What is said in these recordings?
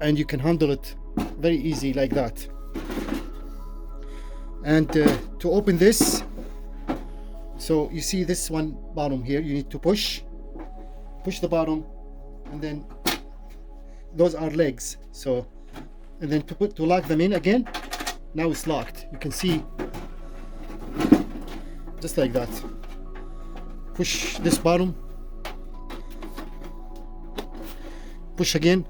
and you can handle it very easy like that. And to open this, so you see this one bottom here, you need to push the bottom, and then those are legs. So, and then to lock them in again, now it's locked. You can see just like that. Push this bottom, push again,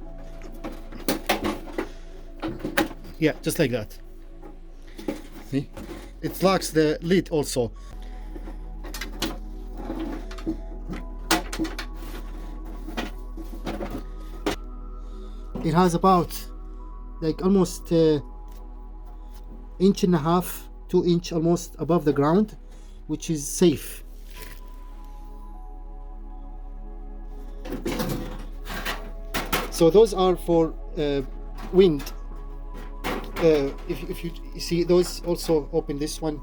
yeah, just like that. See, it locks the lid also. It has about like almost inch and a half, 2 inch almost above the ground, which is safe. So those are for wind. If you see those, also open this one.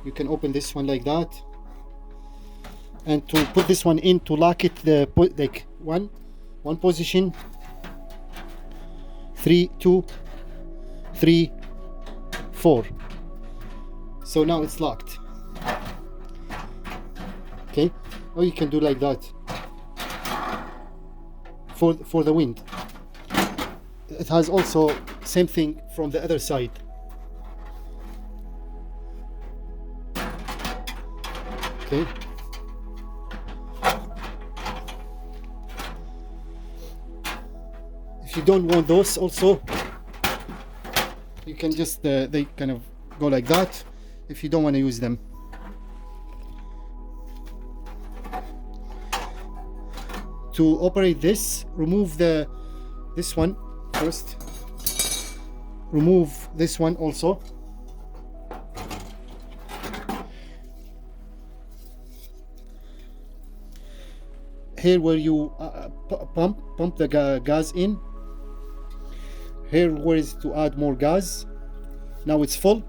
You can open this one like that, and to put this one in, to lock it, the like one position, 3, 2, 3, 4. So now it's locked. Okay, or you can do like that for the wind. It has also same thing from the other side. Okay. If you don't want those also, you can just they kind of go like that if you don't want to use them. To operate this, remove this one first. Remove this one also. Here where you pump the gas in. Here where is to add more gas. Now it's full.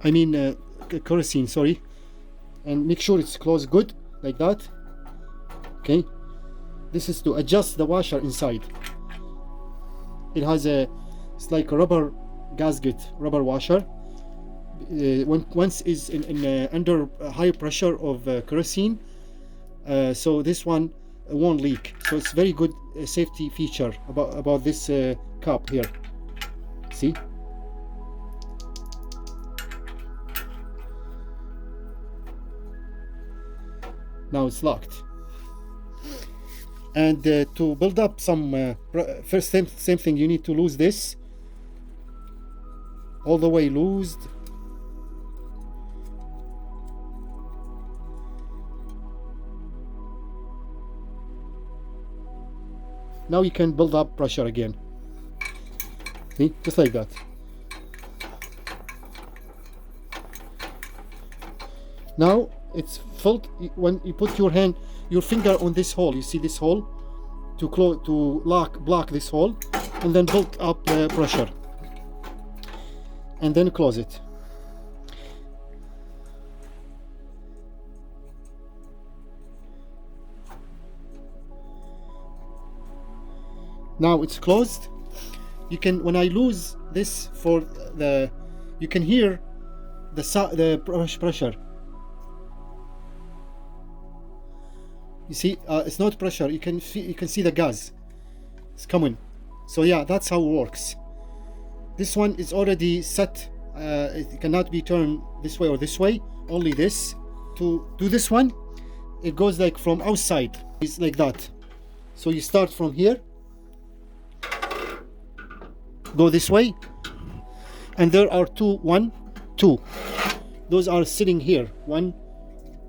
I mean kerosene, sorry. And make sure it's closed good like that. Okay, this is to adjust the washer inside. It has it's like a rubber gasket, rubber washer. Once is in under high pressure of kerosene, so this one won't leak. So it's very good safety feature about this cup here. See? Now it's locked. And to build up some first same thing, you need to lose this all the way loosed. Now you can build up pressure again. See, just like that. Now it's filled. When you put your finger on this hole, you see this hole, to block this hole, and then build up pressure, and then close it. Now it's closed. You can, when I lose this for you can hear the pressure. You see, it's not pressure. You can see the gas. It's coming. So yeah, that's how it works. This one is already set. It cannot be turned this way or this way. Only this. To do this one, it goes like from outside. It's like that. So you start from here. Go this way, and there are 2, 1, 2. Those are sitting here. 1,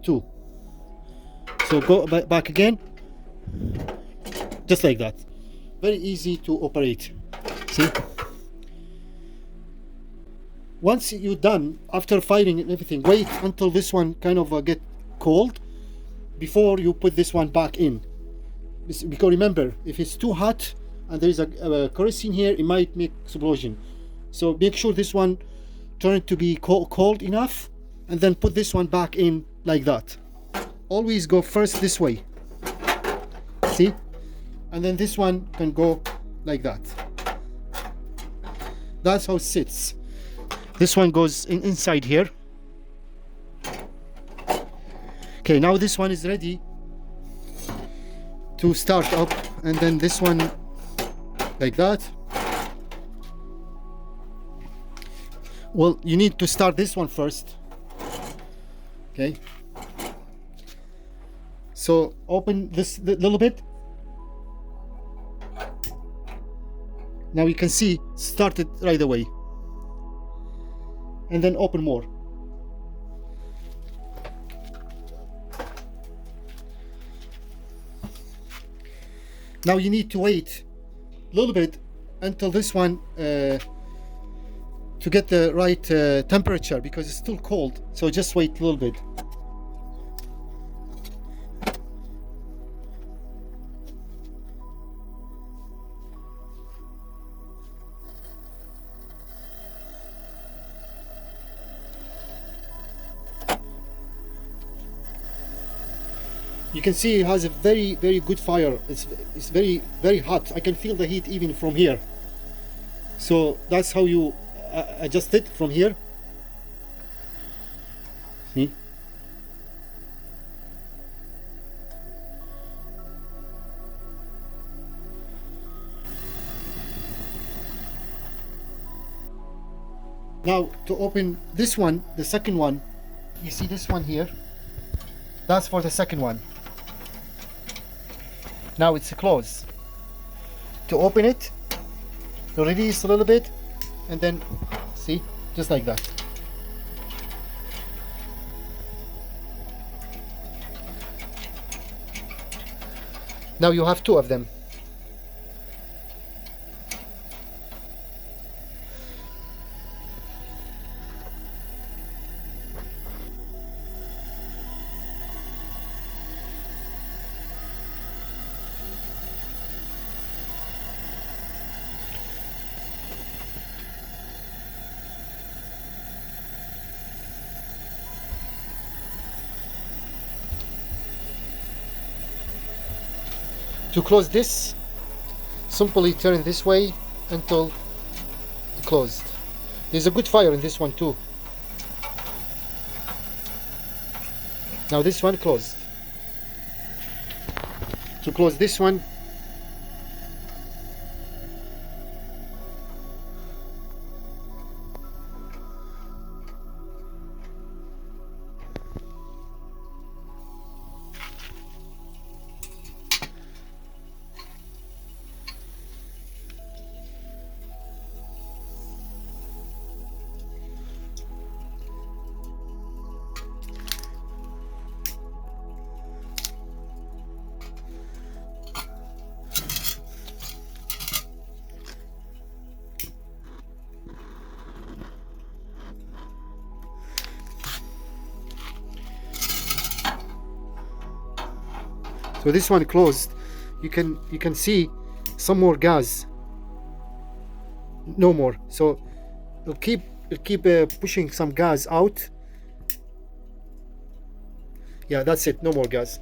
2. So go back again, just like that. Very easy to operate. See? Once you're done, after firing and everything, wait until this one kind of get cold before you put this one back in. Because remember, if it's too hot and there is a kerosene here, it might make explosion. So make sure this one turn to be cold enough, and then put this one back in like that. always go first this way. See? And then this one can go like that. That's how it sits. This one goes inside here. Okay, now this one is ready to start up, and then this one like that. Well, you need to start this one first. Okay. So open this little bit. Now you can see start it right away. And then open more. Now you need to wait a little bit until this one to get the right temperature, because it's still cold. So just wait a little bit. You can see it has a very good fire. It's very hot. I can feel the heat even from here. So that's how you adjust it from here. See? Now to open this one, the second one, you see this one here? That's for the second one. Now it's closed. To open it, to release a little bit, and then see, just like that. Now you have two of them. To close this, simply turn this way until closed. There's a good fire in this one too. Now this one closed. To close this one, so this one closed. You can see some more gas. No more. So it'll keep pushing some gas out. Yeah, that's it. No more gas.